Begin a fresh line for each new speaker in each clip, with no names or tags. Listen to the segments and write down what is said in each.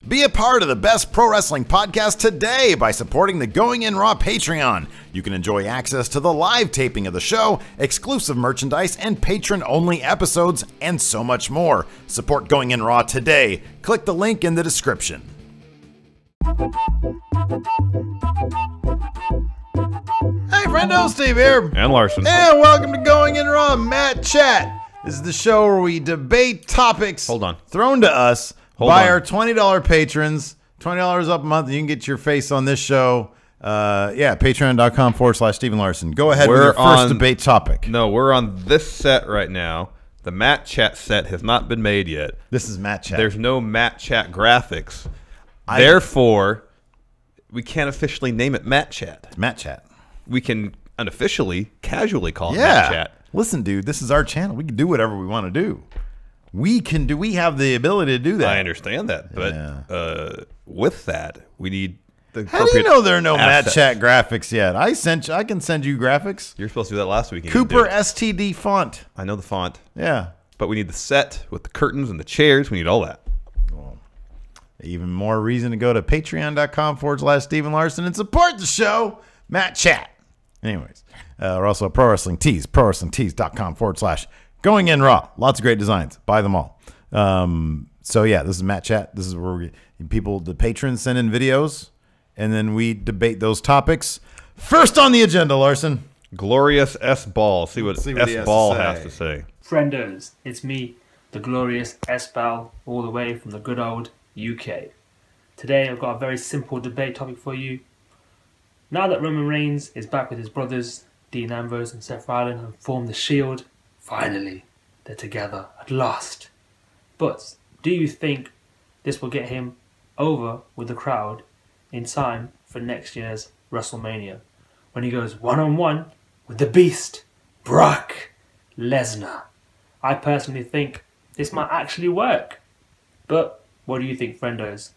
Be a part of the best pro wrestling podcast today by supporting the Going In Raw Patreon. You can enjoy access to the live taping of the show, exclusive merchandise, and patron-only episodes, and so much more. Support Going In Raw today. Click the link in the description. Hey, friendo, Steve here.
And Larson.
And welcome to Going In Raw Matt Chat. This is the show where we debate topics thrown to us by our $20 patrons. $20 up a month, and you can get your face on this show. Patreon.com/Steven Larson. Go ahead with your first debate topic.
No, we're on this set right now. The Matt Chat set has not been made yet.
This is Matt Chat.
There's no Matt Chat graphics. Therefore, we can't officially name it Matt Chat.
It's Matt Chat.
We can unofficially, casually call it Matt Chat.
Listen, dude, this is our channel. We can do whatever we want to do. We have the ability to do that.
I understand that, but with that, we need the
How do you know there are no assets. Matt Chat graphics yet? I can send you graphics.
You're supposed to do that last week.
Cooper STD font.
I know the font.
Yeah.
But we need the set with the curtains and the chairs. We need all that.
Well, even more reason to go to patreon.com/Steven Larson and support the show, Matt Chat. Anyways, we're also at Pro Wrestling Tees, prowrestlingtees.com/Going In Raw. Lots of great designs. Buy them all. So yeah, this is Matt Chat. This is where the patrons send in videos, and then we debate those topics. First on the agenda, Larson.
Glorious S Ball. See what S Ball has to say.
Friendos, it's me, the glorious S Ball, all the way from the good old UK. Today I've got a very simple debate topic for you. Now that Roman Reigns is back with his brothers, Dean Ambrose and Seth Rollins, and formed the Shield, finally, they're together at last. But do you think this will get him over with the crowd in time for next year's WrestleMania, when he goes one-on-one with the Beast, Brock Lesnar? I personally think this might actually work. But what do you think, friendos?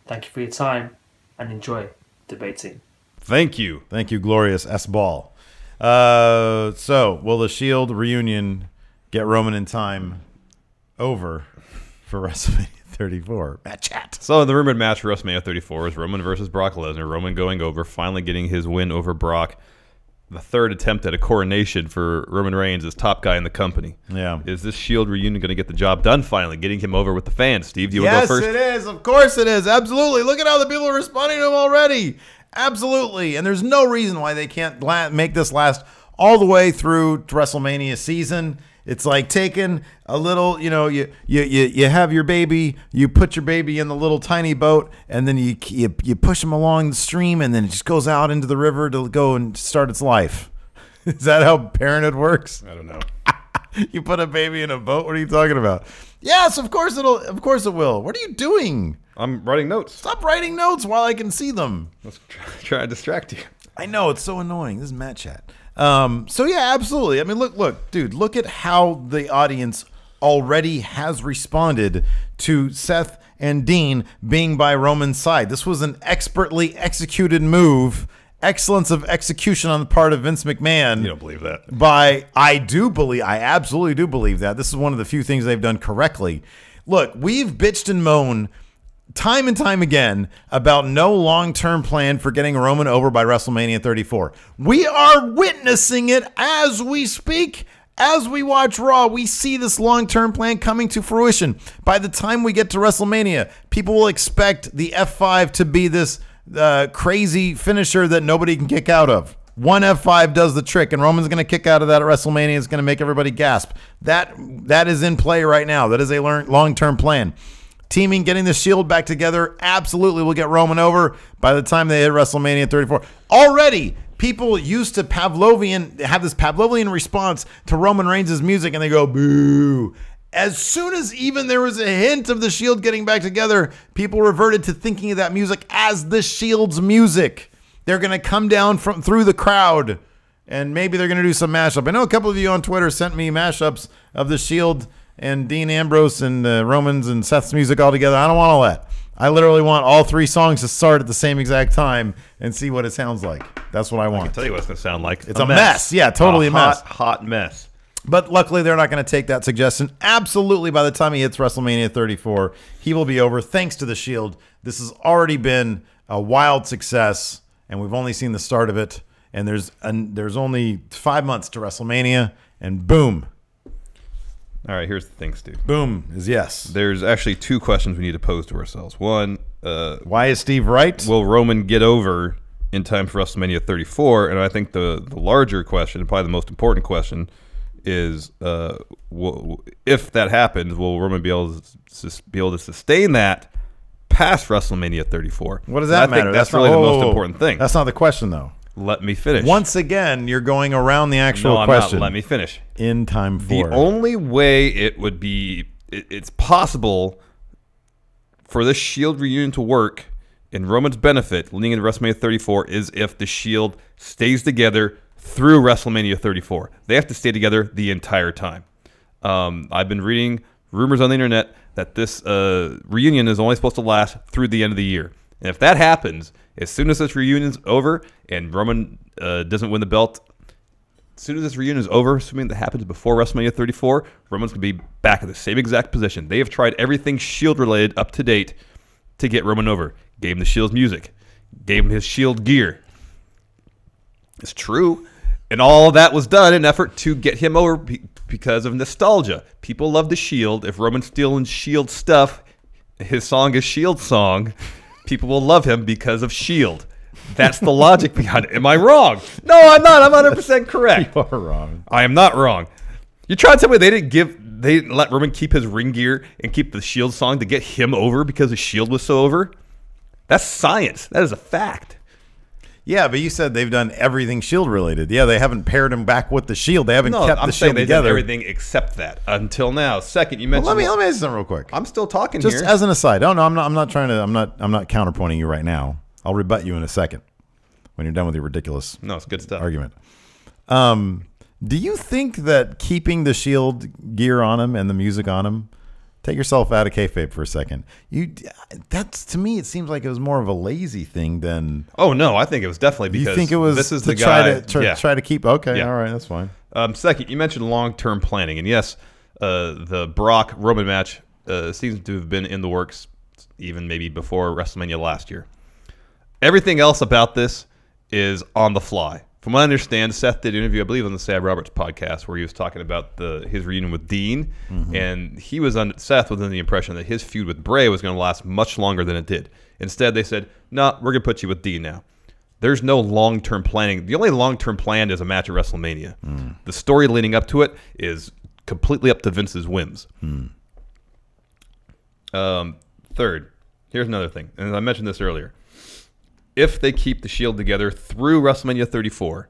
Thank you for your time, and enjoy debating.
Thank you.
Thank you, glorious S Ball. So, will the Shield reunion get Roman in time over for WrestleMania 34? Matt Chat.
So, the rumored match for WrestleMania 34 is Roman versus Brock Lesnar. Roman going over, finally getting his win over Brock. The third attempt at a coronation for Roman Reigns as top guy in the company.
Yeah.
Is this Shield reunion going to get the job done finally, getting him over with the fans? Steve, do you want to go first?
Yes, it is. Of course it is. Absolutely. Look at how the people are responding to him already. Absolutely. And there's no reason why they can't make this last all the way through WrestleMania season. It's like taking a little, you have your baby, you put your baby in the little tiny boat, and then you push him along the stream, and then it just goes out into the river to go and start its life. Is that how parenthood works?
I don't know.
You put a baby in a boat? What are you talking about? Yes, of course it will. What are you doing?
I'm writing notes.
Stop writing notes while I can see them.
Let's try to distract you.
I know, it's so annoying. This is Matt Chat. So yeah, absolutely. I mean, look, dude, look at how the audience already has responded to Seth and Dean being by Roman's side. This was an expertly executed move. Excellence of execution on the part of Vince McMahon.
You don't believe that?
I absolutely do believe that. This is one of the few things they've done correctly. Look, we've bitched and moaned time and time again about no long-term plan for getting Roman over by WrestleMania 34. We are witnessing it as we speak. As we watch Raw, we see this long-term plan coming to fruition. By the time we get to WrestleMania, people will expect the F5 to be this crazy finisher that nobody can kick out of. One F5 does the trick, and Roman's going to kick out of that at WrestleMania. It's going to make everybody gasp. That is in play right now. That is a long-term plan. Teaming, getting the Shield back together, absolutely will get Roman over by the time they hit WrestleMania 34. Already, people used to have this Pavlovian response to Roman Reigns' music, and they go, boo. As soon as even there was a hint of the Shield getting back together, people reverted to thinking of that music as the Shield's music. They're going to come down through the crowd, and maybe they're going to do some mashup. I know a couple of you on Twitter sent me mashups of the Shield and Dean Ambrose and Roman's and Seth's music all together. I don't want all that. I literally want all three songs to start at the same exact time and see what it sounds like. That's what I want.
I can tell you what it's going to sound like.
It's a mess. Yeah, totally a mess.
Hot mess.
But luckily, they're not going to take that suggestion. Absolutely, by the time he hits WrestleMania 34, he will be over thanks to the Shield. This has already been a wild success, and we've only seen the start of it. And there's only 5 months to WrestleMania, and boom.
All right, here's the thing, Steve.
Boom is yes.
There's actually 2 questions we need to pose to ourselves. One,
why is Steve right?
Will Roman get over in time for WrestleMania 34? And I think the larger question, and probably the most important question, is if that happens, will Roman be able to sustain that past WrestleMania 34?
What does that matter?
I think that's really the most important thing.
That's not the question, though.
Let me finish.
Once again, you're going around the actual question.
No, I'm not. Let me finish.
In time for.
The only way it would be, it's possible for this Shield reunion to work in Roman's benefit leading into WrestleMania 34 is if the Shield stays together through WrestleMania 34. They have to stay together the entire time. I've been reading rumors on the internet that this reunion is only supposed to last through the end of the year. And if that happens, as soon as this reunion's over and Roman doesn't win the belt, as soon as this reunion is over, assuming that happens before WrestleMania 34, Roman's going to be back in the same exact position. They have tried everything Shield-related up to date to get Roman over. Gave him the Shield's music. Gave him his Shield gear. It's true. And all of that was done in an effort to get him over because of nostalgia. People love the Shield. If Roman's stealing Shield stuff, his song is Shield song, people will love him because of Shield. That's the logic behind it. Am I wrong? No, I'm not. I'm 100% correct.
You are wrong.
I am not wrong. You trying to tell me they didn't let Roman keep his ring gear and keep the Shield song to get him over because the Shield was so over? That's science. That is a fact.
Yeah, but you said they've done everything Shield related. Yeah, they haven't paired him back with the Shield. They haven't kept the Shield together.
Done everything except that until now. Second, you mentioned.
Well, let me ask you something real quick.
I'm still talking
just
here.
As an aside. Oh no, I'm not trying to. I'm not counterpointing you right now. I'll rebut you in a second when you're done with your ridiculous.
No, it's good stuff.
Argument. Do you think that keeping the Shield gear on him and the music on him? Take yourself out of kayfabe for a second. That's to me, it seems like it was more of a lazy thing than.
Oh no, I think it was definitely because
you think it was.
This is
to
the guy
try to keep. Okay, all right, that's fine.
Second, you mentioned long-term planning, and yes, the Brock Roman match seems to have been in the works even maybe before WrestleMania last year. Everything else about this is on the fly. From what I understand, Seth did an interview, I believe, on the Sam Roberts podcast where he was talking about his reunion with Dean, and Seth was under the impression that his feud with Bray was going to last much longer than it did. Instead, they said, "No, we're going to put you with Dean now." There's no long-term planning. The only long-term plan is a match at WrestleMania. The story leading up to it is completely up to Vince's whims. Third, here's another thing, and I mentioned this earlier. If they keep the Shield together through WrestleMania 34,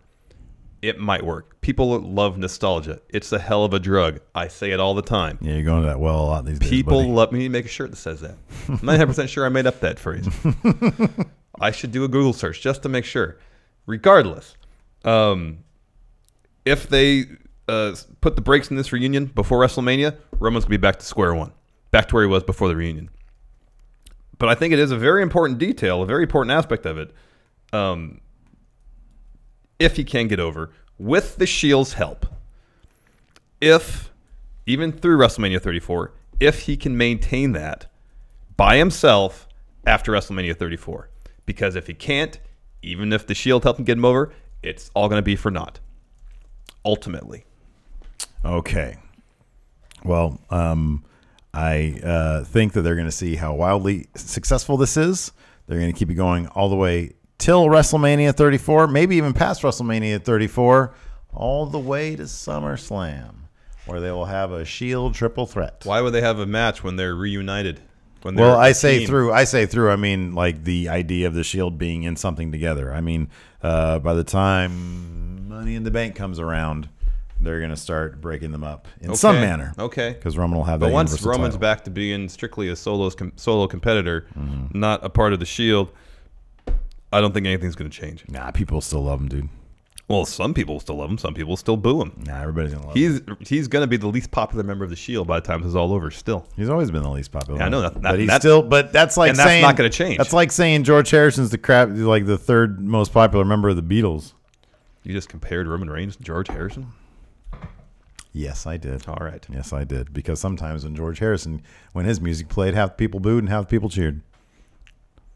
it might work. People love nostalgia. It's a hell of a drug. I say it all the time.
Yeah, you're going to that well a lot these days.
People love me to make a shirt that says that. I'm 99% sure I made up that phrase. I should do a Google search just to make sure. Regardless, if they put the brakes in this reunion before WrestleMania, Roman's going to be back to square one, back to where he was before the reunion. But I think it is a very important detail, a very important aspect of it. If he can get over, with the Shield's help, if, even through WrestleMania 34, if he can maintain that by himself after WrestleMania 34. Because if he can't, even if the Shield help him get him over, it's all going to be for naught. Ultimately.
Okay. Well, I think that they're going to see how wildly successful this is. They're going to keep it going all the way till WrestleMania 34, maybe even past WrestleMania 34, all the way to SummerSlam, where they will have a Shield triple threat.
Why would they have a match when they're reunited?
Well, I say through. I mean, like the idea of the Shield being in something together. I mean, by the time Money in the Bank comes around, they're going to start breaking them up in some manner.
Okay.
Because Roman will have that.
But once Roman's back to being strictly a solo competitor, not a part of the Shield, I don't think anything's going to change.
Nah, people still love him, dude.
Well, some people still love him. Some people still boo him.
Nah, everybody's going to love him.
He's going to be the least popular member of the Shield by the time this is all over still.
He's always been the least popular.
Yeah, I know that.
But that's like saying...
that's not going to change.
That's like saying George Harrison's the third most popular member of the Beatles.
You just compared Roman Reigns to George Harrison?
Yes, I did.
All right.
Yes, I did. Because sometimes when his music played, half the people booed and half the people cheered.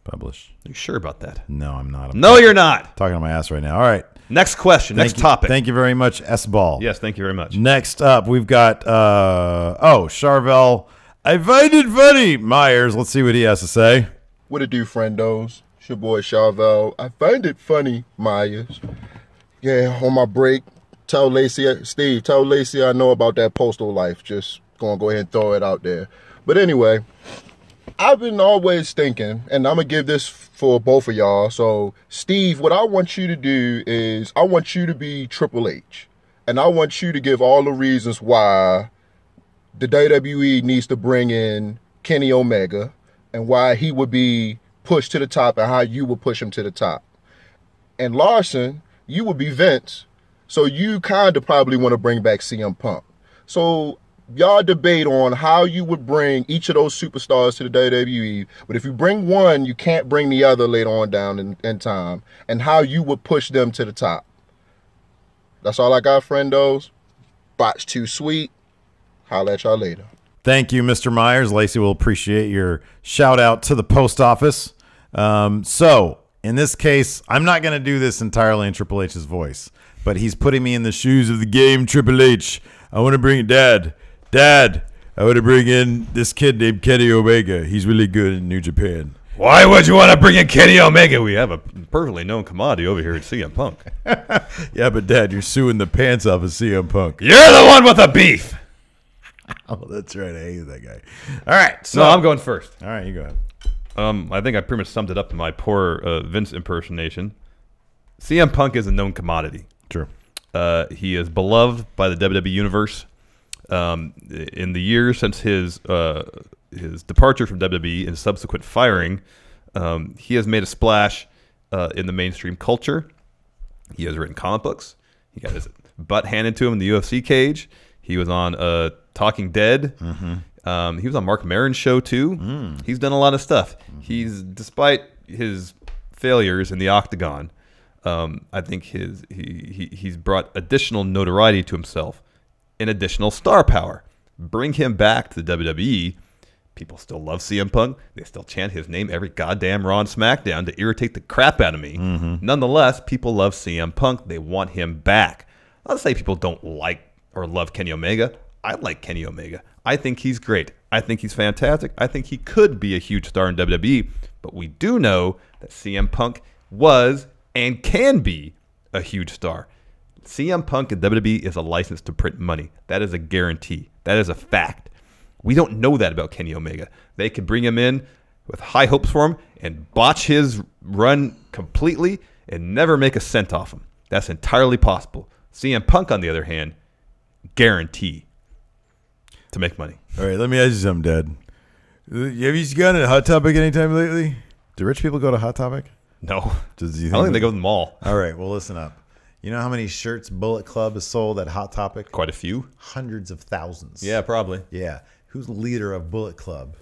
Publish.
Are you sure about that?
No, I'm not.
No, you're not.
Talking on my ass right now. All right.
Next question. Next topic.
Thank you very much, S-Ball.
Yes, thank you very much.
Next up, we've got, Charvel. I find it funny. Myers, let's see what he has to say.
What it do, friendos? It's your boy Charvel. I find it funny, Myers. Yeah, on my break, tell Lacey I know about that postal life. Just gonna go ahead and throw it out there. But anyway, I've been always thinking, and I'm gonna give this for both of y'all. So, Steve, what I want you to do is I want you to be Triple H. And I want you to give all the reasons why the WWE needs to bring in Kenny Omega and why he would be pushed to the top and how you would push him to the top. And Larson, you would be Vince, so you kind of probably want to bring back CM Punk. So y'all debate on how you would bring each of those superstars to the WWE, but if you bring one, you can't bring the other later on down in time, and how you would push them to the top. That's all I got, friendos. Botch too sweet. Holla at y'all later.
Thank you, Mr. Myers. Lacey will appreciate your shout out to the post office. So, in this case, I'm not going to do this entirely in Triple H's voice, but he's putting me in the shoes of the game, Triple H. I want to bring Dad, I want to bring in this kid named Kenny Omega. He's really good in New Japan.
Why would you want to bring in Kenny Omega? We have a perfectly known commodity over here at CM Punk.
Yeah, but Dad, you're suing the pants off of CM Punk.
You're the one with the beef.
Oh, that's right. I hate that guy. All right. So
No, I'm going first.
All right, you go ahead.
I think I pretty much summed it up in my poor Vince impersonation. CM Punk is a known commodity.
True.
He is beloved by the WWE Universe. In the years since his departure from WWE and subsequent firing, he has made a splash in the mainstream culture. He has written comic books. He got his butt handed to him in the UFC cage. He was on Talking Dead. Mm-hmm. He was on Mark Maron's show too. He's done a lot of stuff. Mm-hmm. Despite his failures in the octagon, I think he's brought additional notoriety to himself and additional star power. Bring him back to the WWE. People still love CM Punk. They still chant his name every goddamn Raw and SmackDown to irritate the crap out of me. Mm-hmm. Nonetheless, people love CM Punk. They want him back. I'll say people don't like or love Kenny Omega. I like Kenny Omega. I think he's great. I think he's fantastic. I think he could be a huge star in WWE. But we do know that CM Punk was and can be a huge star. CM Punk in WWE is a license to print money. That is a guarantee. That is a fact. We don't know that about Kenny Omega. They could bring him in with high hopes for him and botch his run completely and never make a cent off him. That's entirely possible. CM Punk, on the other hand, guarantee to make money.
All right, let me ask you something, Dad. Have you gone to Hot Topic anytime lately? Do rich people go to Hot Topic?
No.
I don't
think they go to the mall.
All right, well, listen up. You know how many shirts Bullet Club has sold at Hot Topic?
Quite a few.
Hundreds of thousands.
Yeah, probably.
Yeah. Who's the leader of Bullet Club?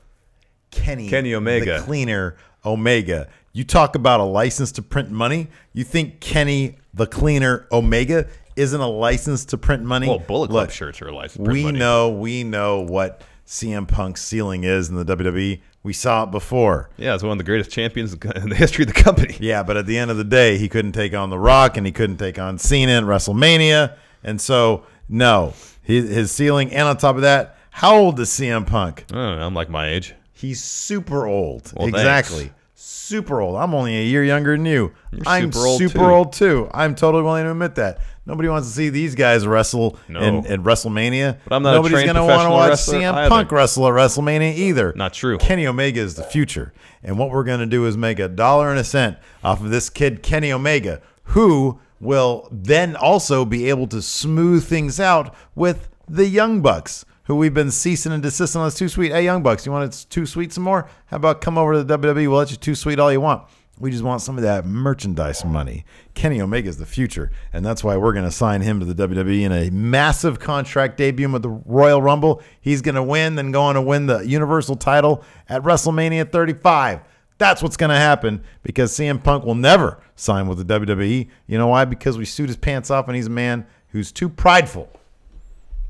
Kenny
Omega.
The Cleaner Omega. You talk about a license to print money? You think Kenny the Cleaner Omega isn't a license to print money?
Well, Bullet Club shirts are a license to print money.
We know what CM Punk's ceiling is in the WWE. We saw it before.
Yeah, it's one of the greatest champions in the history of the company.
Yeah, but at the end of the day, he couldn't take on The Rock and he couldn't take on Cena in WrestleMania. And so, no, his ceiling. And on top of that, how old is CM Punk?
I don't know, I'm like my age.
He's super old.
Well,
exactly.
Thanks.
Super old. I'm only a year younger than you. I'm
super
old too. I'm totally willing to admit that. Nobody wants to see these guys wrestle in WrestleMania.
But I'm not
Nobody's
a trained
gonna want to watch CM
either.
Punk wrestle at WrestleMania either.
Not true.
Kenny Omega is the future. And what we're going to do is make $1.01 off of this kid, Kenny Omega, who will then also be able to smooth things out with the Young Bucks, who we've been ceasing and desisting on. It's too sweet. Hey, Young Bucks, you want it too sweet some more? How about come over to the WWE? We'll let you too sweet all you want. We just want some of that merchandise money. Kenny Omega is the future, and that's why we're going to sign him to the WWE in a massive contract debut with the Royal Rumble. He's going to win, then go on to win the Universal title at WrestleMania 35. That's what's going to happen because CM Punk will never sign with the WWE. You know why? Because we suit his pants off, and he's a man who's too prideful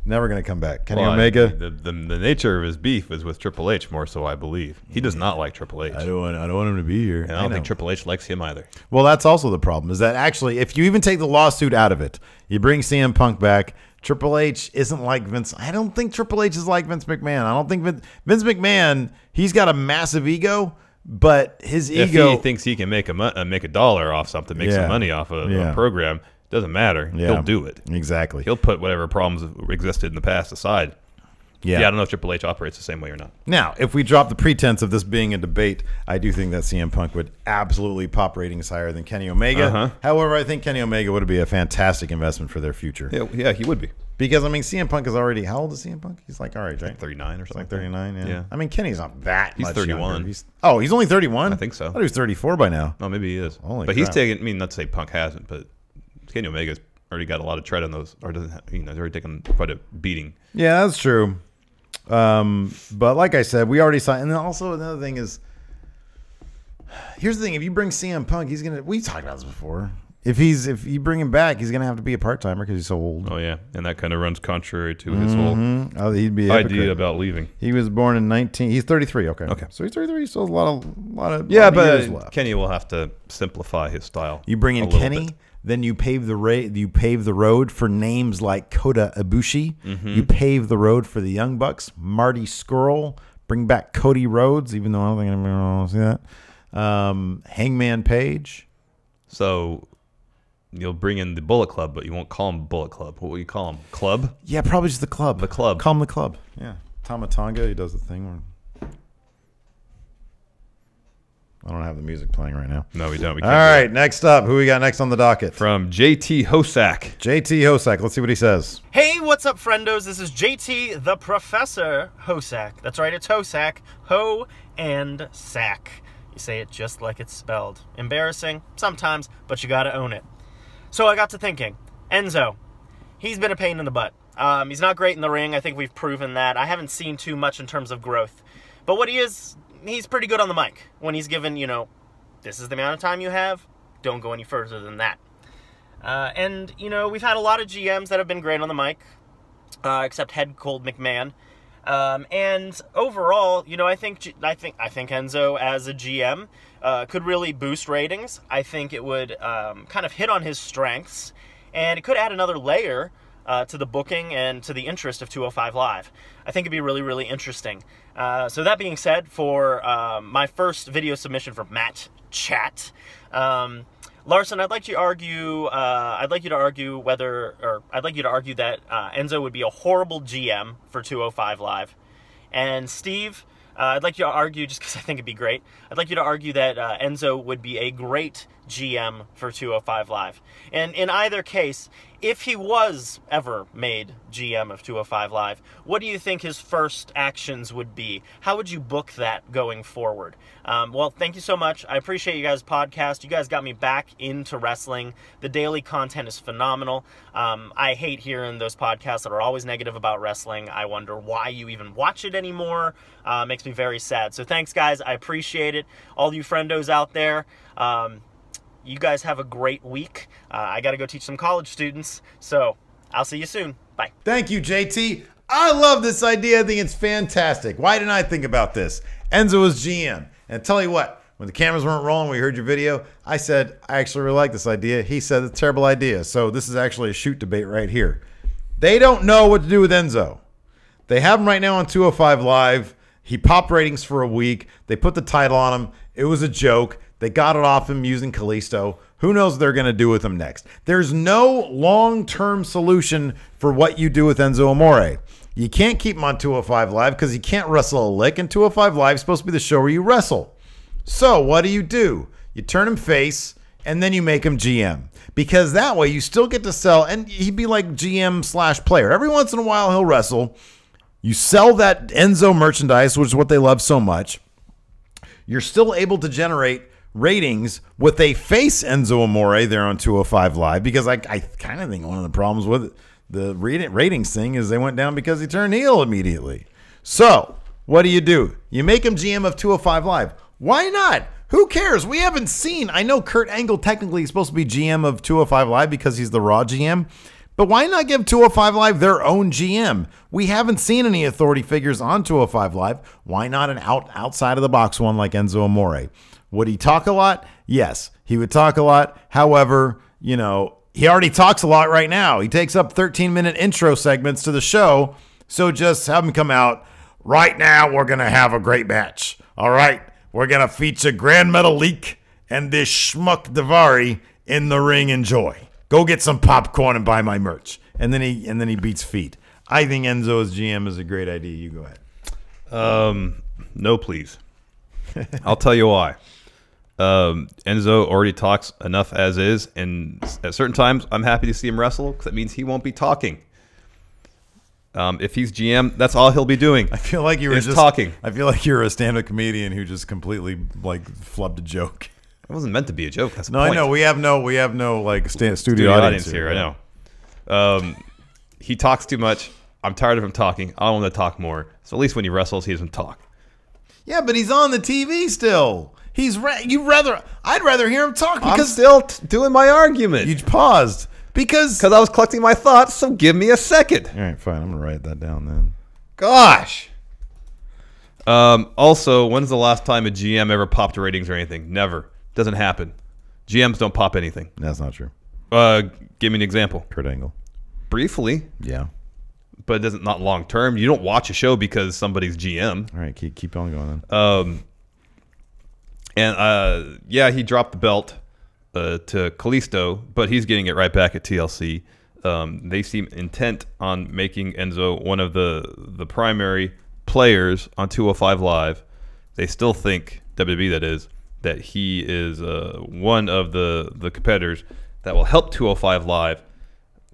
Never going to come back. Kenny
Well,
Omega.
The nature of his beef is with Triple H more so, I believe. He does not like Triple H.
I don't want him to be here.
And I don't think Triple H likes him either.
Well, that's also the problem, is that actually, if you even take the lawsuit out of it, you bring CM Punk back, Triple H isn't like Vince. I don't think Triple H is like Vince McMahon. I don't think Vince McMahon, he's got a massive ego, but his ego.
If he thinks he can make a dollar off something, make some money off a program, doesn't matter.
Yeah.
He'll do it.
Exactly.
He'll put whatever problems existed in the past aside. Yeah, I don't know if Triple H operates the same way or not.
Now, if we drop the pretense of this being a debate, I do think that CM Punk would absolutely pop ratings higher than Kenny Omega. However, I think Kenny Omega would be a fantastic investment for their future.
Yeah, he would be.
Because, I mean, CM Punk is already, how old is CM Punk? He's like, all right, right?
39 or something.
Like 39,
yeah.
I mean, Kenny's not that
He's
much
31.
younger. He's only 31?
I think so.
I thought he was 34 by now.
Oh, maybe he is.
Holy
but
crap.
he's taking, I mean, not to say Punk hasn't, but Kenny Omega's already got a lot of tread on those, or doesn't, he's already taken quite a beating.
Yeah, that's true. But like I said, we already saw, and then also another thing is, here's the thing: if you bring CM Punk, he's gonna. We talked about this before. If you bring him back, he's gonna have to be a part timer because he's so old.
Oh yeah, and that kind of runs contrary to his whole
he'd be
idea about leaving.
He was born in 19. He's 33. Okay. So he's 33. He still has a lot of years left.
Kenny will have to simplify his style.
You bring in Kenny. Then you pave the road for names like Kota Ibushi. You pave the road for the Young Bucks, Marty Scurll. Bring back Cody Rhodes, even though I don't think anybody wants to see that. Hangman Page.
So you'll bring in the Bullet Club, but you won't call him Bullet Club. What will you call him? Club?
Yeah, probably just the Club.
The Club.
Call him the Club. Yeah. Tama Tonga, he does the thing where... I don't have the music playing right now.
No, we don't.
All right, next up. Who we got next on the docket?
From JT Hosack.
JT Hosack. Let's see what he says.
Hey, what's up, friendos? This is JT, the Professor Hosack. That's right, it's Hosack. Ho and sack. You say it just like it's spelled. Embarrassing? Sometimes, but you gotta own it. So I got to thinking. Enzo. He's been a pain in the butt. He's not great in the ring. I think we've proven that. I haven't seen too much in terms of growth. But what he is... he's pretty good on the mic when he's given, this is the amount of time you have. Don't go any further than that. And, we've had a lot of GMs that have been great on the mic, except Head Cold McMahon. And overall, I think Enzo as a GM could really boost ratings. I think it would kind of hit on his strengths, and it could add another layer to the booking and to the interest of 205 Live. I think it'd be really, really interesting. So that being said, for my first video submission from Matt Chat, Larson, I'd like you to argue. I'd like you to argue that Enzo would be a horrible GM for 205 Live, and Steve, I'd like you to argue, just because I think it'd be great. I'd like you to argue that Enzo would be a great GM for 205 Live. And in either case, if he was ever made GM of 205 Live, what do you think his first actions would be? How would you book that going forward? Well, thank you so much. I appreciate you guys' podcast. You guys got me back into wrestling. The daily content is phenomenal. I hate hearing those podcasts that are always negative about wrestling. I wonder why you even watch it anymore. Makes me very sad. So thanks, guys. I appreciate it. All you friendos out there, you guys have a great week. I got to go teach some college students, so I'll see you soon. Bye.
Thank you, JT. I love this idea. I think it's fantastic. Why didn't I think about this? Enzo is GM. And tell you what, when the cameras weren't rolling, we heard your video, I said, I actually really like this idea. He said, it's a terrible idea. So this is actually a shoot debate right here. They don't know what to do with Enzo. They have him right now on 205 Live. He popped ratings for a week. They put the title on him. It was a joke. They got it off him using Kalisto. Who knows what they're going to do with him next? There's no long-term solution for what you do with Enzo Amore. You can't keep him on 205 Live because he can't wrestle a lick, and 205 Live is supposed to be the show where you wrestle. So what do? You turn him face, and then you make him GM. Because that way you still get to sell, and he'd be like GM/player. Every once in a while he'll wrestle. You sell that Enzo merchandise, which is what they love so much. You're still able to generate ratings with a face Enzo Amore there on 205 Live, because I kind of think one of the problems with the ratings thing is they went down because he turned heel immediately. So what do? You make him GM of 205 Live. Why not? Who cares? We haven't seen. I know Kurt Angle technically is supposed to be GM of 205 Live because he's the Raw GM, But why not give 205 Live their own GM? We haven't seen any authority figures on 205 Live. Why not an outside of the box one like Enzo Amore? Would he talk a lot? Yes, he would talk a lot. However, you know, he already talks a lot right now. He takes up 13-minute intro segments to the show. So just have him come out. Right now, we're going to have a great match. All right, we're going to feature Grand Metalik and this schmuck Davari in the ring. Enjoy. Go get some popcorn and buy my merch. And then he beats feet. I think Enzo as GM is a great idea. You go ahead.
No, please. I'll tell you why. Enzo already talks enough as is, and at certain times, I'm happy to see him wrestle because that means he won't be talking. If he's GM, that's all he'll be doing.
I feel like you were just
talking.
I feel like you're a stand-up comedian who just completely like flubbed a joke.
It wasn't meant to be a joke. That's the
No,
point.
I know we have no like studio
audience here. I know. He talks too much. I'm tired of him talking. I want him to talk more. So at least when he wrestles, he doesn't talk.
Yeah, but he's on the TV still. I'd rather hear him talk
I'm
because
still doing my argument.
you paused because
I was collecting my thoughts. So give me a second.
All right, fine. I'm gonna write that down then.
Gosh. Also, when's the last time a GM ever popped ratings or anything? Never. Doesn't happen. GMs don't pop anything.
That's not true.
Give me an example.
Kurt Angle.
Briefly,
Yeah.
but it doesn't not long term. You don't watch a show because somebody's GM.
All right, keep on going then.
Yeah, he dropped the belt to Kalisto, but he's getting it right back at TLC. They seem intent on making Enzo one of the primary players on 205 Live. They still think, WWE that is, that he is one of the competitors that will help 205 Live,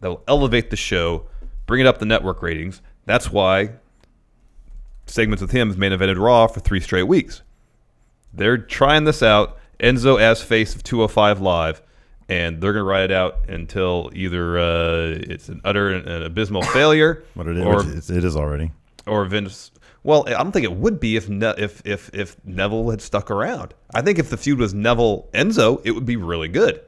that will elevate the show, bring it up the network ratings. That's why segments with him has main evented Raw for 3 straight weeks. They're trying this out. Enzo as face of 205 Live, and they're going to ride it out until either it's an utter and abysmal failure.
What it is,
or,
it is already.
Or Vince. Well, I don't think it would be if Neville had stuck around. I think if the feud was Neville Enzo, it would be really good.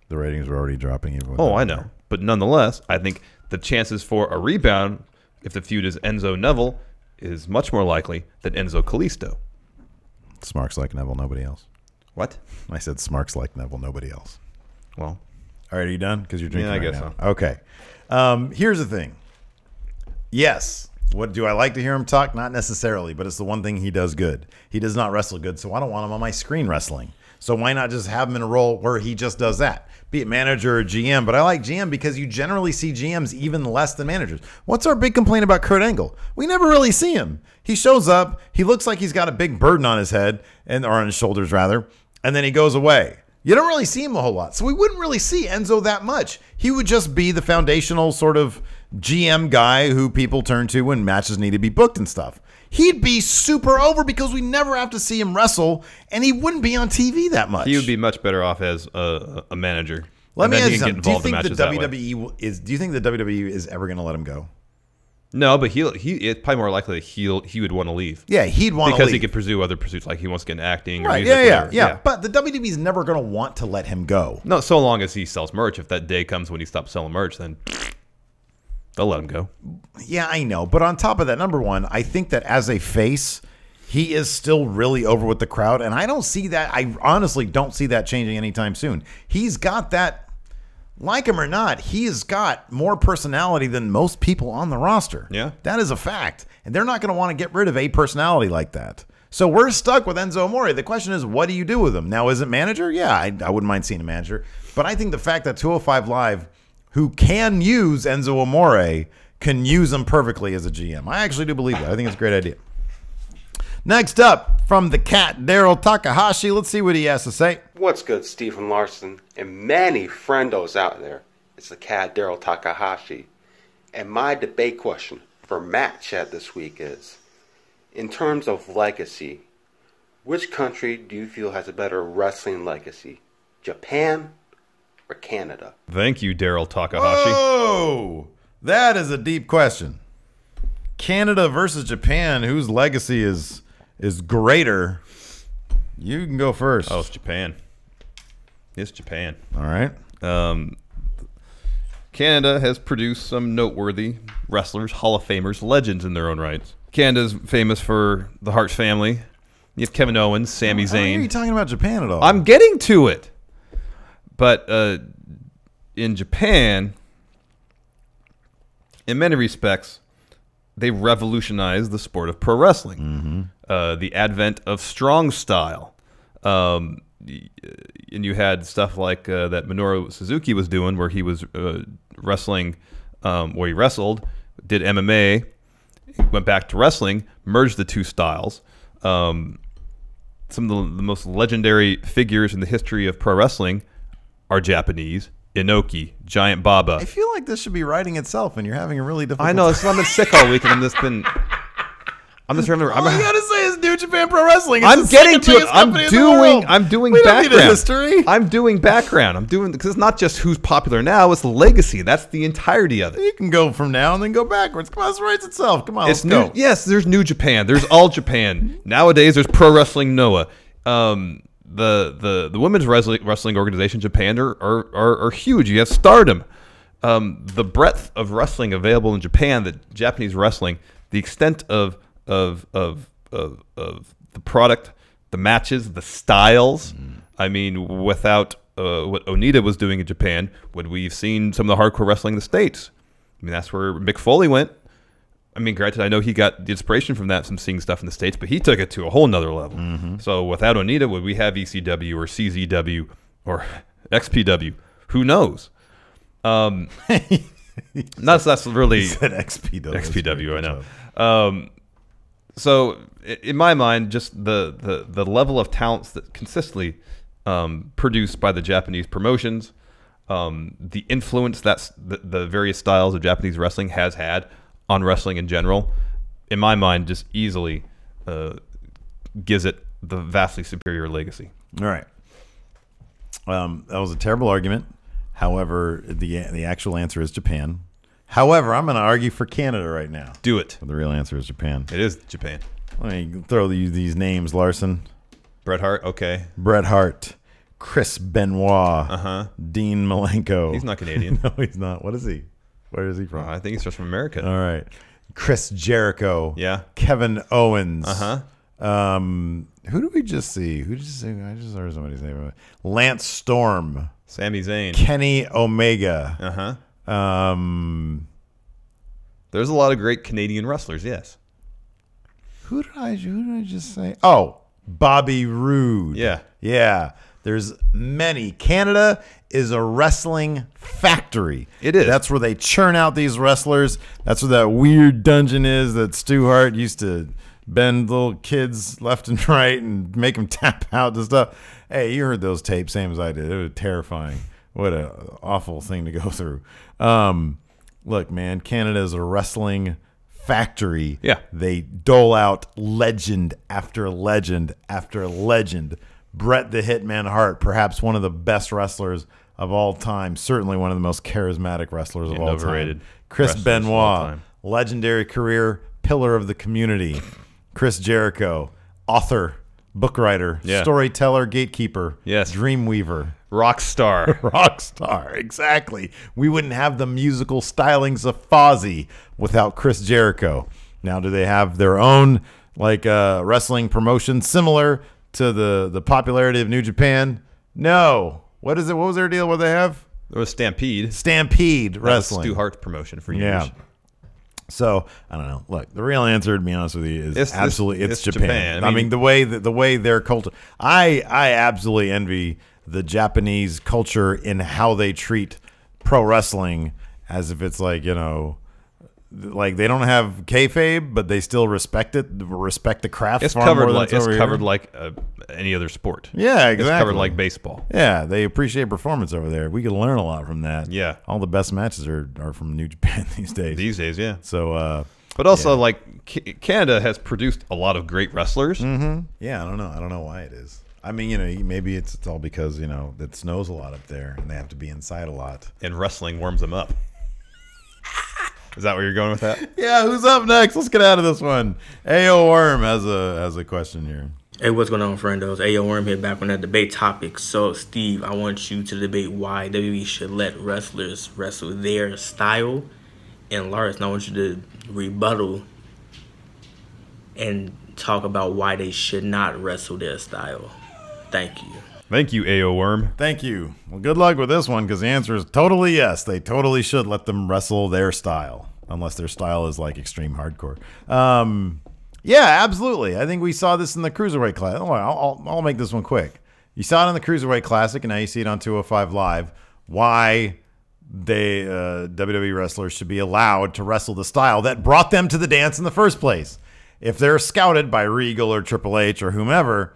The ratings were already dropping.
I know. But nonetheless, I think the chances for a rebound, if the feud is Enzo Neville, is much more likely than Enzo Kalisto.
Smarks like Neville, nobody else.
What?
I said Smarks like Neville, nobody else.
Well,
all right, are you done? Because you're drinking.
Yeah, I
right
guess
now.
so.
Okay. Here's the thing. Yes. What do I like to hear him talk? Not necessarily, but it's the one thing he does good. He does not wrestle good, so I don't want him on my screen wrestling. So why not just have him in a role where he just does that? Be it manager or GM. But I like GM because you generally see GMs even less than managers. What's our big complaint about Kurt Angle? We never really see him. He shows up. He looks like he's got a big burden on his head, or on his shoulders, rather. And then he goes away. You don't really see him a whole lot. So we wouldn't really see Enzo that much. He would just be the foundational sort of GM guy who people turn to when matches need to be booked and stuff. He'd be super over because we never have to see him wrestle, and he wouldn't be on TV that much.
he would be much better off as a manager.
Let me ask you
get
something. Do you
involved in
think the
matches that way.
WWE is? Do you think the WWE is ever going to let him go?
No, but it's probably more likely that he would want to leave.
Yeah, he'd want to
because
leave.
he could pursue other pursuits, like he wants to get into acting or
Right?
music.
Yeah.
Whatever.
But the WWE is never going to want to let him go.
No, so long as he sells merch. If that day comes when he stops selling merch, then they'll let him go.
Yeah, I know. But on top of that, number one, I think that as a face, he is still really over with the crowd, and I don't see that. I honestly don't see that changing anytime soon. He's got that. Like him or not, he has got more personality than most people on the roster.
Yeah.
That is a fact. And they're not going to want to get rid of a personality like that. So we're stuck with Enzo Amore. The question is, what do you do with him? Now, is it manager? Yeah, I wouldn't mind seeing a manager. But I think the fact that 205 Live, who can use Enzo Amore, can use him perfectly as a GM. I actually do believe that. I think it's a great idea. Next up, from the cat, Daryl Takahashi. Let's see what he has to say.
What's good, Stephen Larson, and many friendos out there? It's the cat, Daryl Takahashi. And my debate question for Matt Chat this week is, in terms of legacy, which country do you feel has a better wrestling legacy? Japan or Canada?
Thank you, Daryl Takahashi.
Oh, that is a deep question. Canada versus Japan, whose legacy is greater? You can go first.
Oh, it's Japan. It's Japan.
All right.
Canada has produced some noteworthy wrestlers, Hall of Famers, legends in their own rights. Canada's famous for the Hart family. You have Kevin Owens, Sami Zayn.
Are you talking about Japan at all?
I'm getting to it. But in Japan, in many respects, they revolutionized the sport of pro wrestling. The advent of strong style. And you had stuff like that Minoru Suzuki was doing, where he was wrestling, where he wrestled, did MMA, went back to wrestling, merged the two styles. Some of the most legendary figures in the history of pro wrestling are Japanese. Inoki, Giant Baba.
I feel like this should be writing itself, and you're having a really difficult.
I know. I've been sick all week, and I'm just remembering.
All you gotta say is New Japan Pro Wrestling. It's
I'm
the
getting
second
to it.
biggest company in the world.
I'm doing
We don't
background.
need a history.
I'm doing background. Because it's not just who's popular now. It's the legacy. That's the entirety of it.
You can go from now and then go backwards. Come on, this writes itself. Come on, let's go.
Yes, there's New Japan. There's All Japan. Nowadays, there's Pro Wrestling Noah. The women's wrestling organization in Japan are huge. You have Stardom. The breadth of wrestling available in Japan, the Japanese wrestling, the extent of the product, the matches, the styles. I mean, without what Onita was doing in Japan, would we have seen some of the hardcore wrestling in the States? I mean, that's where Mick Foley went. I mean, granted, I know he got the inspiration from that from seeing stuff in the States, but he took it to a whole nother level. So without Onita, would we have ECW or CZW or XPW? Who knows? That's really
He said XPW.
XPW, I know. So in my mind, just the level of talents that consistently produced by the Japanese promotions, the influence that's the various styles of Japanese wrestling has had on wrestling in general, in my mind, just easily gives it the vastly superior legacy.
All right. That was a terrible argument. However, the actual answer is Japan. However, I'm going to argue for Canada right now.
Do it.
But the real answer is Japan.
It is Japan.
Let me throw you these names, Larson.
Bret Hart, okay.
Bret Hart, Chris Benoit, Dean Malenko.
He's not Canadian.
No, he's not. What is he? Where is he from?
I think he's just from America.
All right. Chris Jericho.
Yeah.
Kevin Owens.
Uh-huh.
Who did we just see? Who did you say? I just heard somebody's name. Lance Storm.
Sami Zayn.
Kenny Omega.
Uh-huh. There's a lot of great Canadian wrestlers, yes.
Who did I just say? Oh, Bobby Roode.
Yeah.
Yeah. There's many. Canada is a wrestling factory.
It is.
That's where they churn out these wrestlers. That's where that weird dungeon is that Stu Hart used to bend little kids left and right and make them tap out and stuff. Hey, you heard those tapes, same as I did. It was terrifying. What an awful thing to go through. Look, man, Canada is a wrestling factory.
Yeah.
They dole out legend after legend after legend. Bret the Hitman Hart, perhaps one of the best wrestlers of all time. Certainly one of the most charismatic wrestlers of all
overrated
time. Chris
wrestlers of all
Benoit,
time.
legendary career, pillar of the community. Chris Jericho, author, book writer,
Yeah.
storyteller, gatekeeper,
Yes.
dreamweaver.
Rock star.
Rock star, exactly. We wouldn't have the musical stylings of Fozzy without Chris Jericho. Now, do they have their own wrestling promotion similar to the popularity of New Japan? No. What is it? What was their deal? What they have?
There was Stampede.
Stampede
That was
Wrestling.
Stu Hart's promotion for years.
Yeah. So I don't know. Look, the real answer, to be honest with you, is
It's
absolutely
Japan.
Japan.
I
I
mean,
mean, the way their culture. I absolutely envy the Japanese culture in how they treat pro wrestling, as if it's like they don't have kayfabe, but they still respect it, respect the craft.
It's
far
covered
more than
like
over here.
any other sport.
Yeah, exactly.
It's covered like baseball.
Yeah, they appreciate performance over there. We could learn a lot from that.
Yeah.
All the best matches are from New Japan these days.
These days, yeah.
So,
But also, Canada has produced a lot of great wrestlers.
yeah, I don't know. I don't know why it is. I mean, maybe it's all because, it snows a lot up there and they have to be inside a lot.
And wrestling warms them up. Is that where you're going with that?
Yeah, who's up next? Let's get out of this one. A.O. Worm has a question here.
Hey, what's going on, friendos? Hey, yo, Worm here back on that debate topic. So, Steve, I want you to debate why WWE should let wrestlers wrestle their style. And Larson, I want you to rebuttal and talk about why they should not wrestle their style. Thank you.
Thank you, AO Worm.
Thank you. Well, good luck with this one, because the answer is totally yes. They totally should let them wrestle their style, unless their style is like extreme hardcore. Yeah, absolutely. I think we saw this in the Cruiserweight Classic. I'll make this one quick. You saw it in the Cruiserweight Classic, and now you see it on 205 Live. Why they WWE wrestlers should be allowed to wrestle the style that brought them to the dance in the first place. If they're scouted by Regal or Triple H or whomever,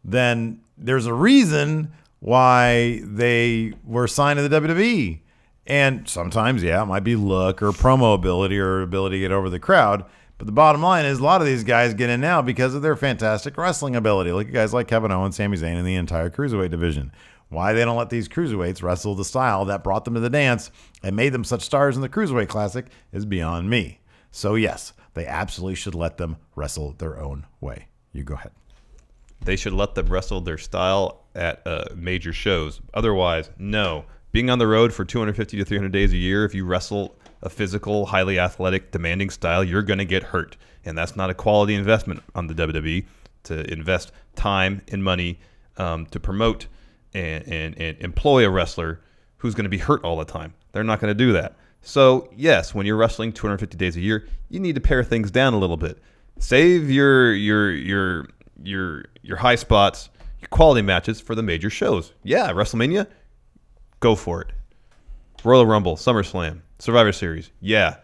then there's a reason why they were signed to the WWE. And sometimes, yeah, it might be look or promo ability or ability to get over the crowd. But the bottom line is a lot of these guys get in now because of their fantastic wrestling ability. Look at guys like Kevin Owens, Sami Zayn, and the entire Cruiserweight division. Why they don't let these Cruiserweights wrestle the style that brought them to the dance and made them such stars in the Cruiserweight Classic is beyond me. So yes, they absolutely should let them wrestle their own way. You go ahead.
They should let them wrestle their style at major shows. Otherwise, no. Being on the road for 250 to 300 days a year, if you wrestle a physical, highly athletic, demanding style, you're going to get hurt. And that's not a quality investment on the WWE to invest time and money to promote and employ a wrestler who's going to be hurt all the time. They're not going to do that. So, yes, when you're wrestling 250 days a year, you need to pare things down a little bit. Save your high spots, your quality matches for the major shows. Yeah, WrestleMania, go for it. Royal Rumble, SummerSlam, Survivor Series, yeah,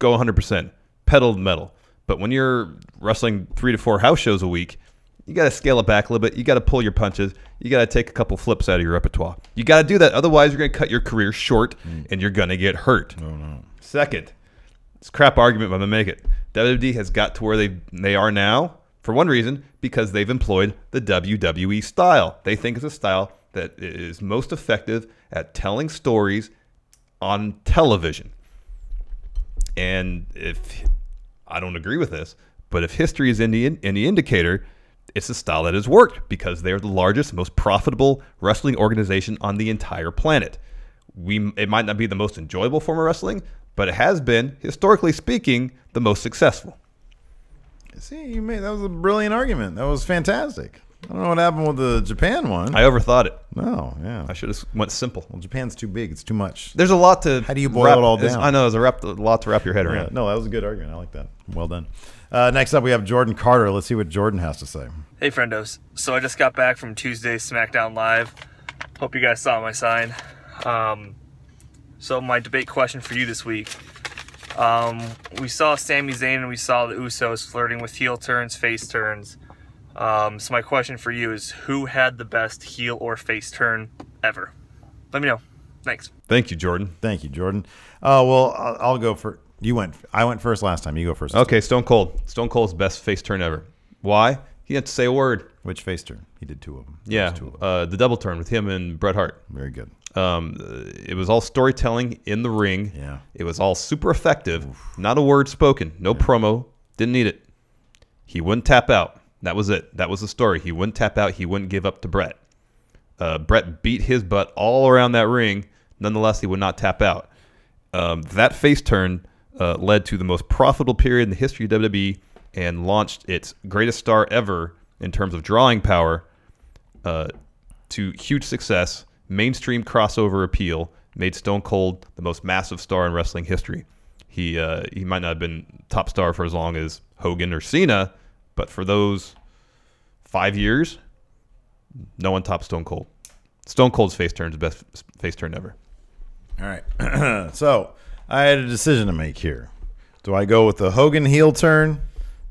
go 100%, pedal to the metal. But when you're wrestling 3 to 4 house shows a week, you got to scale it back a little bit. You got to pull your punches. You got to take a couple flips out of your repertoire. You got to do that. Otherwise, you're going to cut your career short and you're going to get hurt. Oh, no. Second, it's a crap argument, but I'm going to make it. WWE has got to where they are now for one reason, because they've employed the WWE style. They think it's a style that is most effective at telling stories on television. And if I don't agree with this, but if history is any indicator, it's a style that has worked because they're the largest, most profitable wrestling organization on the entire planet. It might not be the most enjoyable form of wrestling, but it has been, historically speaking, the most successful.
See, that was a brilliant argument. That was fantastic. I don't know what happened with the Japan one.
I overthought it.
No, yeah.
I should have went simple.
Well, Japan's too big. It's too much.
There's a lot to.
How do you boil it all down?
I know there's a lot to wrap your head around.
Yeah, no, that was a good argument. I like that. Well done. Next up, we have Jordan Carter. Let's see what Jordan has to say.
Hey, friendos. So I just got back from Tuesday's SmackDown Live. Hope you guys saw my sign. So my debate question for you this week. We saw Sami Zayn and we saw the Usos flirting with heel turns, face turns. So my question for you is, who had the best heel or face turn ever? Let me know. Thanks.
Thank you, Jordan.
Thank you, Jordan. Well, I'll go for I went first last time. You go first.
Okay, Stone Cold. Stone Cold's best face turn ever. Why? He didn't have to say a word.
Which face turn? He did 2 of them.
Yeah, the double turn with him and Bret Hart.
Very good.
It was all storytelling in the ring.
Yeah.
It was all super effective. Oof. Not a word spoken. No promo. Didn't need it. He wouldn't tap out. That was it. That was the story. He wouldn't tap out. He wouldn't give up to Bret. Bret beat his butt all around that ring. Nonetheless, he would not tap out. That face turn led to the most profitable period in the history of WWE and launched its greatest star ever in terms of drawing power to huge success. Mainstream crossover appeal made Stone Cold the most massive star in wrestling history. He might not have been top star for as long as Hogan or Cena, but for those 5 years, no one topped Stone Cold. Stone Cold's face turn is the best face turn ever.
All right. So I had a decision to make here. Do I go with the Hogan heel turn,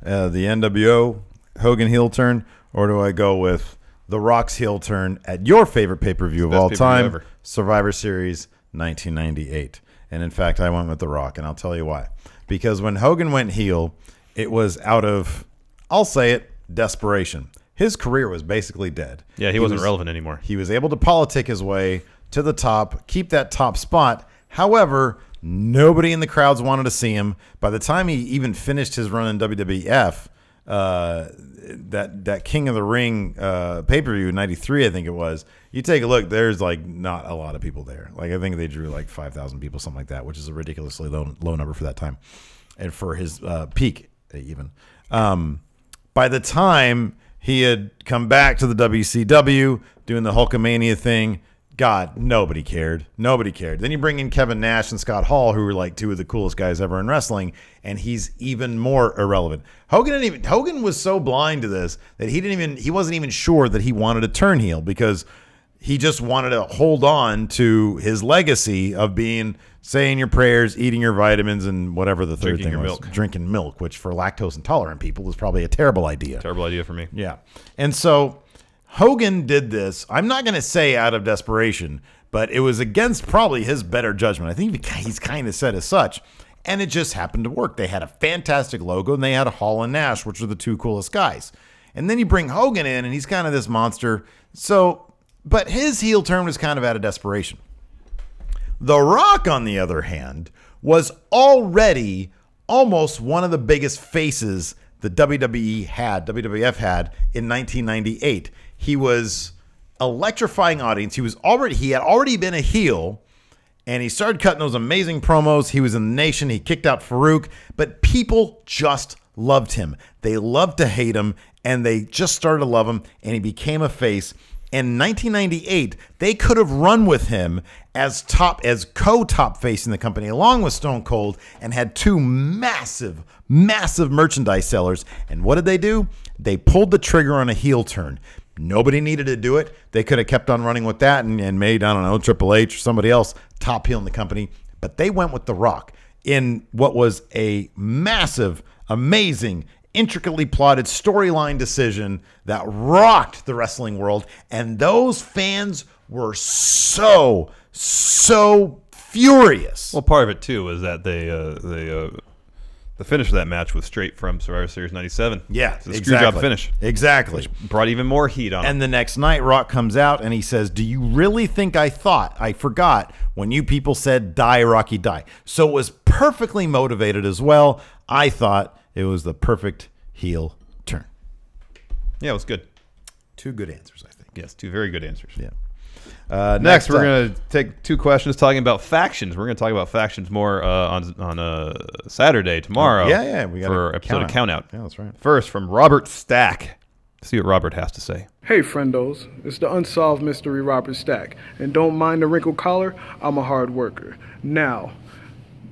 the NWO Hogan heel turn, or do I go with The Rock's heel turn at your favorite pay-per-view of all time, ever. Survivor Series 1998? And in fact, I went with The Rock, and I'll tell you why. Because when Hogan went heel, it was out of, I'll say it, desperation. His career was basically dead.
Yeah, he wasn't relevant anymore.
He was able to politic his way to the top, keep that top spot. However, nobody in the crowds wanted to see him. By the time he even finished his run in WWF, that King of the Ring pay-per-view in '93, I think it was. You take a look. There's like not a lot of people there. Like I think they drew like 5,000 people, something like that, which is a ridiculously low number for that time, and for his peak even. By the time he had come back to the WCW doing the Hulkamania thing, God, nobody cared. Nobody cared. Then you bring in Kevin Nash and Scott Hall, who were like two of the coolest guys ever in wrestling, and he's even more irrelevant. Hogan was so blind to this that he wasn't even sure that he wanted to turn heel, because he just wanted to hold on to his legacy of saying your prayers, eating your vitamins, and whatever the third thing was. Drinking milk, which for lactose intolerant people is probably a terrible idea.
Terrible idea for me.
Yeah. And so Hogan did this, I'm not going to say out of desperation, but it was against probably his better judgment. I think he's kind of said as such. And it just happened to work. They had a fantastic logo, and they had Hall and Nash, which are the two coolest guys. And then you bring Hogan in, and he's kind of this monster. But his heel turn was kind of out of desperation. The Rock, on the other hand, was already almost one of the biggest faces the WWF had in 1998. He was electrifying audience. He had already been a heel, and he started cutting those amazing promos. He was in the Nation. He kicked out Farouk, but people just loved him. They loved to hate him, and they just started to love him, and he became a face. In 1998, they could have run with him as co-top face in the company, along with Stone Cold, and had two massive merchandise sellers. And what did they do? They pulled the trigger on a heel turn. Nobody needed to do it. They could have kept on running with that and made, I don't know, Triple H or somebody else top heel in the company. But they went with The Rock in what was a massive, amazing, intricately plotted storyline decision that rocked the wrestling world, and those fans were so furious.
Well, part of it too was that the finish of that match was straight from Survivor Series '97.
Yeah,
it's a screw job finish.
Exactly.
Which brought even more heat on him.
And the next night, Rock comes out and he says, "Do you really think I forgot when you people said die, Rocky, die?" So it was perfectly motivated as well. I thought it was the perfect heel turn.
Yeah, it was good.
Two good answers, I think.
Yes, two very good answers.
Yeah.
Next, we're going to take two questions talking about factions. We're going to talk about factions more on Saturday, tomorrow.
Yeah. We got
for episode of Count Out.
Yeah, that's right.
First, from Robert Stack. See what Robert has to say.
Hey, friendos. It's the unsolved mystery Robert Stack. And don't mind the wrinkled collar, I'm a hard worker. Now,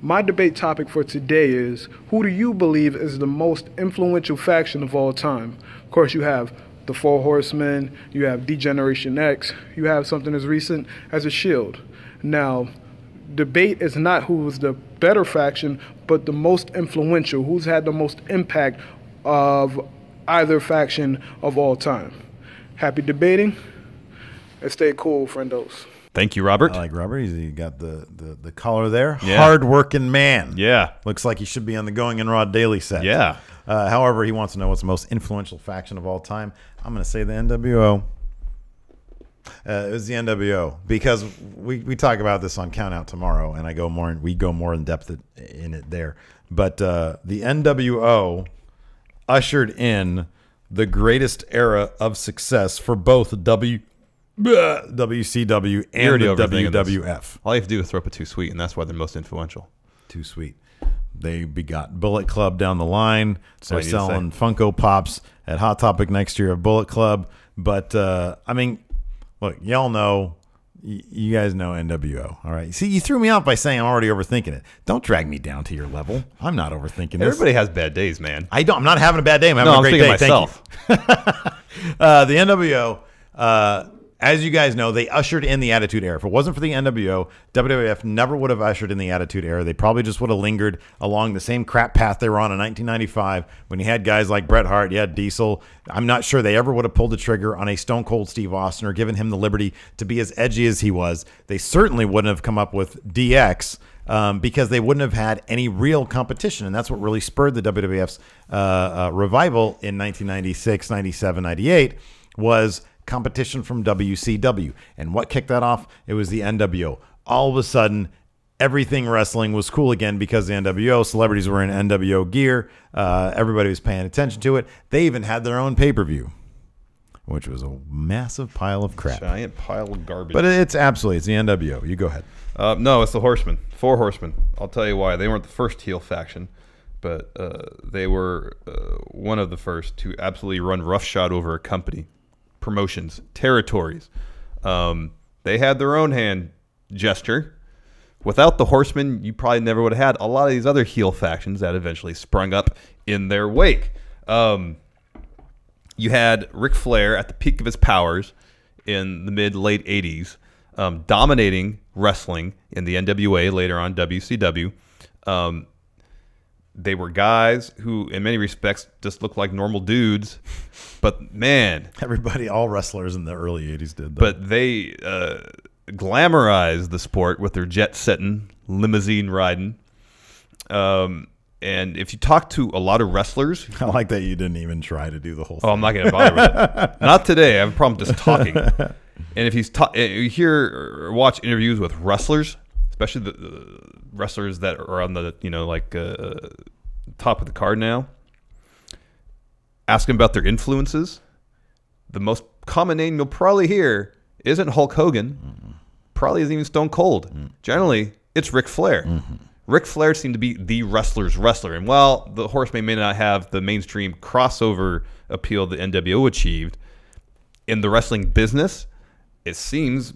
my debate topic for today is, who do you believe is the most influential faction of all time? Of course, you have the Four Horsemen, you have D-Generation X, you have something as recent as a Shield. Now, debate is not who's the better faction, but the most influential, who's had the most impact of either faction of all time. Happy debating, and stay cool, friendos.
Thank you, Robert.
I like Robert. He got the collar there.
Yeah.
Hard-working man.
Yeah.
Looks like he should be on the Going in Raw Daily set.
Yeah.
However, he wants to know what's the most influential faction of all time. I'm going to say the NWO. It was the NWO, because we talk about this on Count Out tomorrow, and we go more in depth in it there. But the NWO ushered in the greatest era of success for both WCW and the WWF.
All you have to do is throw up a Too Sweet, and that's why they're most influential.
Too Sweet. They begot Bullet Club down the line. They're
all you need to
selling Funko Pops at Hot Topic next year of Bullet Club. But, I mean, look, y'all know, you guys know NWO, all right? See, you threw me off by saying I'm already overthinking it. Don't drag me down to your level. I'm not overthinking this.
Everybody has bad days, man.
I'm not having a bad day. I'm having a great day.
Myself.
Thank you. The NWO, as you guys know, they ushered in the Attitude Era. If it wasn't for the NWO, WWF never would have ushered in the Attitude Era. They probably just would have lingered along the same crap path they were on in 1995 when you had guys like Bret Hart, you had Diesel. I'm not sure they ever would have pulled the trigger on a Stone Cold Steve Austin or given him the liberty to be as edgy as he was. They certainly wouldn't have come up with DX because they wouldn't have had any real competition. And that's what really spurred the WWF's revival in 1996, 97, 98 was competition from WCW. And what kicked that off? It was the NWO. All of a sudden, everything wrestling was cool again because the NWO. Celebrities were in NWO gear. Everybody was paying attention to it. They even had their own pay-per-view, which was a massive pile of crap.
Giant pile of garbage.
But it's the NWO. You go ahead.
No, it's the Horsemen. 4 Horsemen. I'll tell you why. They weren't the first heel faction, but they were one of the first to absolutely run roughshod over a company, promotions, territories. They had their own hand gesture. Without the Horsemen, you probably never would have had a lot of these other heel factions that eventually sprung up in their wake. You had Ric Flair at the peak of his powers in the mid-late 80s, dominating wrestling in the NWA, later on WCW. They were guys who, in many respects, just looked like normal dudes. But, man.
All wrestlers in the early 80s did that.
But they glamorized the sport with their jet-setting, limousine-riding. And if you talk to a lot of wrestlers...
I like that you didn't even try to do the whole thing.
Oh, I'm not going to bother with it. Not today. I have a problem just talking. And if you hear or watch interviews with wrestlers, especially the wrestlers that are on the, top of the card now, ask them about their influences. The most common name you'll probably hear isn't Hulk Hogan. Probably isn't even Stone Cold. Generally, it's Ric Flair. Ric Flair seemed to be the wrestler's wrestler. And while the Horsemen may not have the mainstream crossover appeal that NWO achieved, in the wrestling business, it seems,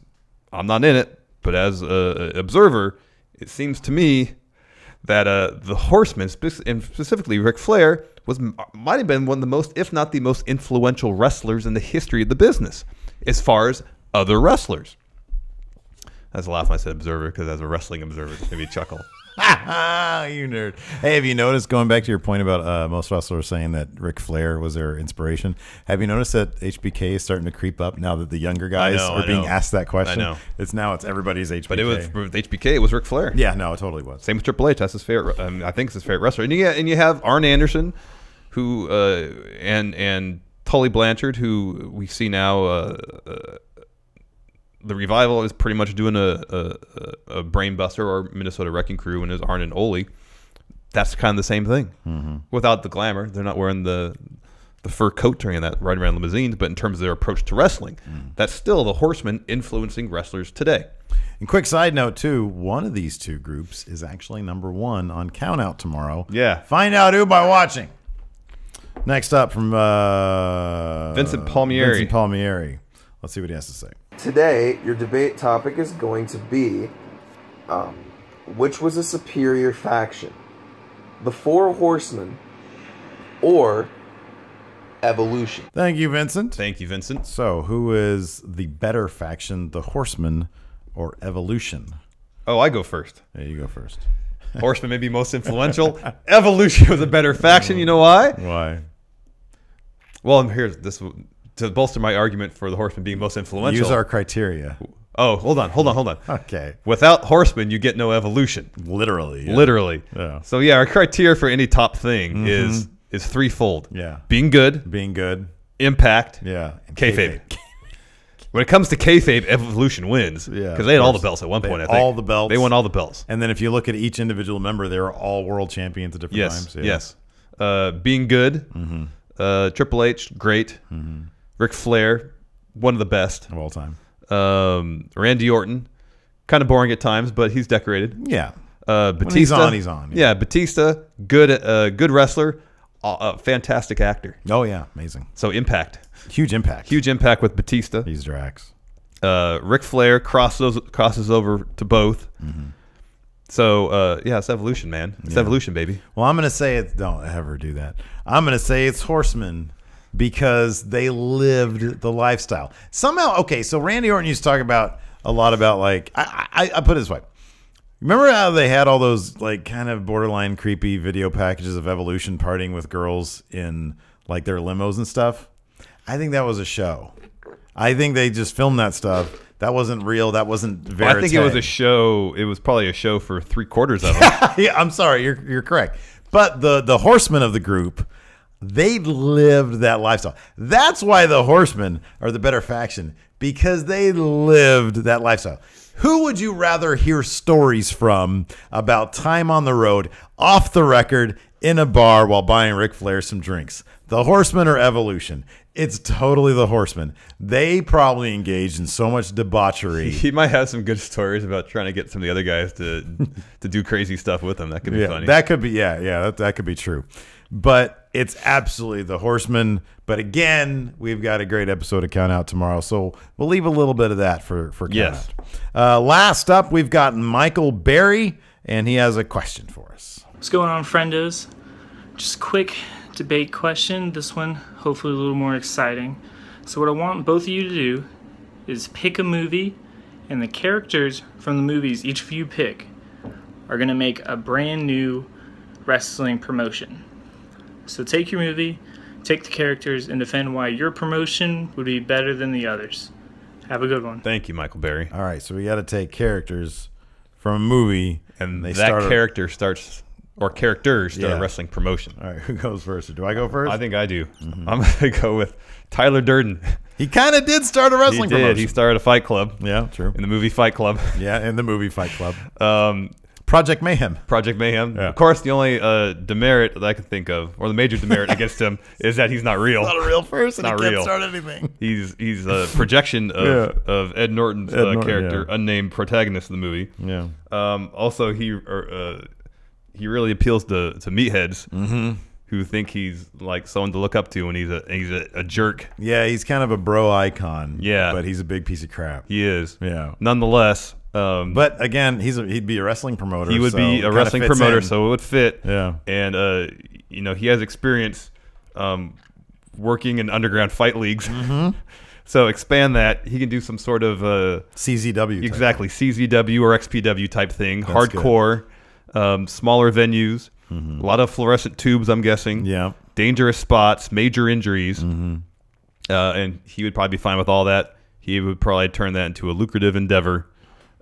I'm not in it, but as an observer, it seems to me that the Horsemen, and specifically Ric Flair, might have been one of the most, if not the most influential wrestlers in the history of the business, as far as other wrestlers. That's a laugh when I said observer, because as a wrestling observer, maybe chuckle.
You nerd. Hey, have you noticed, going back to your point about most wrestlers saying that Ric Flair was their inspiration, have you noticed that HBK is starting to creep up now that the younger guys are being asked that question?
I know.
It's everybody's HBK.
But it was with HBK, it was Ric Flair.
Yeah, no, it totally was.
Same with Triple H. That's his favorite. I think it's his favorite wrestler. And you have Arn Anderson, who and Tully Blanchard, who we see now. The Revival is pretty much doing a brain buster, or Minnesota Wrecking Crew, and is Arn and Ole. That's kind of the same thing. Without the glamour, they're not wearing the fur coat during that, riding around limousines. But in terms of their approach to wrestling, that's still the Horsemen influencing wrestlers today.
And quick side note too, one of these two groups is actually #1 on Countout tomorrow.
Yeah,
find out who by watching. Next up from
Vincent Palmieri.
Vincent Palmieri. Let's see what he has to say.
Today, your debate topic is going to be, which was a superior faction? The Four Horsemen or Evolution?
Thank you, Vincent.
Thank you, Vincent.
So, who is the better faction, the Horsemen or Evolution?
Oh, I go first.
Yeah, you go first.
Horsemen may be most influential. Evolution was a better faction. You know why?
Why?
Well, here's this... To bolster my argument for the Horsemen being most influential.
Use our criteria.
Oh, hold on.
Okay.
Without Horsemen, you get no evolution.
Literally. Yeah.
Literally.
Yeah.
So yeah, our criteria for any top thing is threefold.
Yeah.
Being good. Impact.
Yeah.
And kayfabe. When it comes to kayfabe, Evolution wins. Yeah. Because they had all the belts at one point, I think.
All the belts.
They won all the belts.
And then if you look at each individual member, they were all world champions at different times. Yeah.
Yes. Being good. Triple H, great. Ric Flair, one of the best
of all time.
Randy Orton, kind of boring at times, but he's decorated.
Yeah.
Batista,
when he's on.
Yeah, Batista, good wrestler, fantastic actor.
Oh yeah, amazing.
So impact,
huge impact
with Batista.
He's Drax.
Ric Flair crosses over to both. So yeah, it's Evolution, man. It's Evolution, baby.
Well, I'm gonna say it. Don't ever do that. I'm gonna say it's Horsemen. Because they lived the lifestyle. Somehow, okay, so Randy Orton used to talk about a lot about, like, I put it this way. Remember how they had all those, like, kind of borderline creepy video packages of Evolution partying with girls in, like, their limos and stuff? I think that was a show. I think they just filmed that stuff. That wasn't real. That wasn't verite.
Well, I think it was a show. It was probably a show for 3/4 of them.
Yeah, I'm sorry. You're correct. But the Horsemen of the group, they lived that lifestyle. That's why the Horsemen are the better faction, because they lived that lifestyle. Who would you rather hear stories from about time on the road, off the record, in a bar while buying Ric Flair some drinks? The Horsemen or Evolution? It's totally the Horsemen. They probably engaged in so much debauchery.
He might have some good stories about trying to get some of the other guys to do crazy stuff with him. That could be funny.
That could be, that could be true. But it's absolutely the Horsemen. But again, we've got a great episode to count out tomorrow, so we'll leave a little bit of that for count out. Last up, we've got Michael Berry, and he has a question for us.
What's going on, friendos? Just quick debate question. This one, hopefully a little more exciting. So what I want both of you to do is pick a movie, and the characters from the movies each of you pick are going to make a brand new wrestling promotion. So take your movie, take the characters, and defend why your promotion would be better than the others. Have a good one.
Thank you, Michael Berry.
All right, so we got to take characters from a movie,
and characters start a wrestling promotion.
All right, who goes first? Or do I go first?
I think I do. I'm going to go with Tyler Durden.
He kind of did start a wrestling promotion.
He started a Fight Club.
Yeah, true.
In the movie Fight Club.
Yeah, in the movie Fight Club. Project Mayhem.
Project Mayhem.
Yeah.
Of course, the only demerit that I can think of, or the major demerit against him, is that he's not real.
He's not a real person.
Not
he can't
real.
Start anything.
He's a projection of Ed Norton's character, unnamed protagonist of the movie.
Yeah.
Also, he really appeals to meatheads who think he's like someone to look up to, and he's a jerk.
Yeah, he's kind of a bro icon.
Yeah,
but he's a big piece of crap.
He is.
Yeah.
Nonetheless.
But again, he'd be a wrestling promoter.
He would be a wrestling promoter, so it would fit.
Yeah.
And he has experience working in underground fight leagues. So expand that. He can do some sort of
CZW.
Exactly, CZW or XPW type thing. That's hardcore, smaller venues, a lot of fluorescent tubes, I'm guessing.
Yeah.
Dangerous spots, major injuries. And he would probably be fine with all that. He would probably turn that into a lucrative endeavor.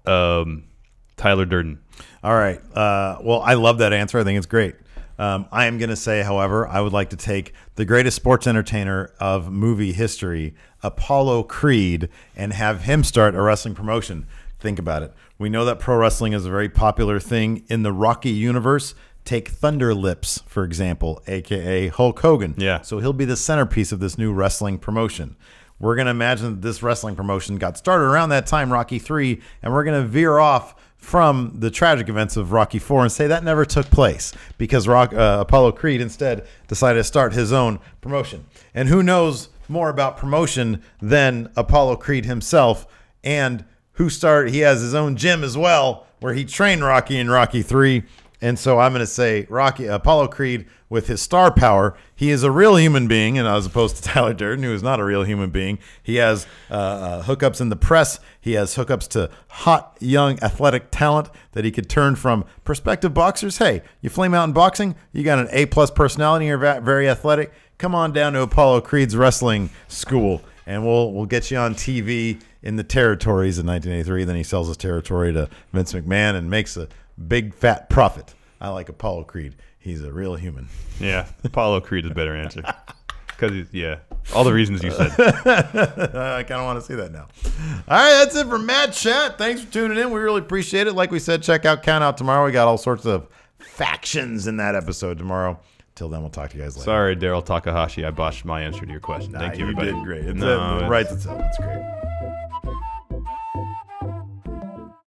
Tyler Durden.
All right. Well, I love that answer. I think it's great. I am going to say, however, I would like to take the greatest sports entertainer of movie history, Apollo Creed, and have him start a wrestling promotion. Think about it. We know that pro wrestling is a very popular thing in the Rocky universe. Take Thunder Lips, for example, a.k.a. Hulk Hogan.
Yeah.
So he'll be the centerpiece of this new wrestling promotion. We're going to imagine that this wrestling promotion got started around that time, Rocky III, and we're going to veer off from the tragic events of Rocky IV and say that never took place because Apollo Creed instead decided to start his own promotion. And who knows more about promotion than Apollo Creed himself, and he has his own gym as well where he trained Rocky in Rocky III. And so I'm going to say Apollo Creed, with his star power, he is a real human being, and as opposed to Tyler Durden, who is not a real human being. He has hookups in the press. He has hookups to hot, young, athletic talent that he could turn from prospective boxers. Hey, you flame out in boxing, you got an A-plus personality, you're very athletic. Come on down to Apollo Creed's wrestling school, and we'll get you on TV in the territories in 1983. Then he sells his territory to Vince McMahon and makes a big fat profit. I like Apollo Creed. He's a real human.
Yeah, Apollo Creed is a better answer. Because, all the reasons you said.
I kind of want to see that now. All right, that's it for Mad Chat. Thanks for tuning in. We really appreciate it. Like we said, check out Count Out tomorrow. We got all sorts of factions in that episode tomorrow. Till then, we'll talk to you guys later.
Sorry, Daryl Takahashi. I botched my answer to your question. Thank you, everybody.
You did great. It writes itself. It's great.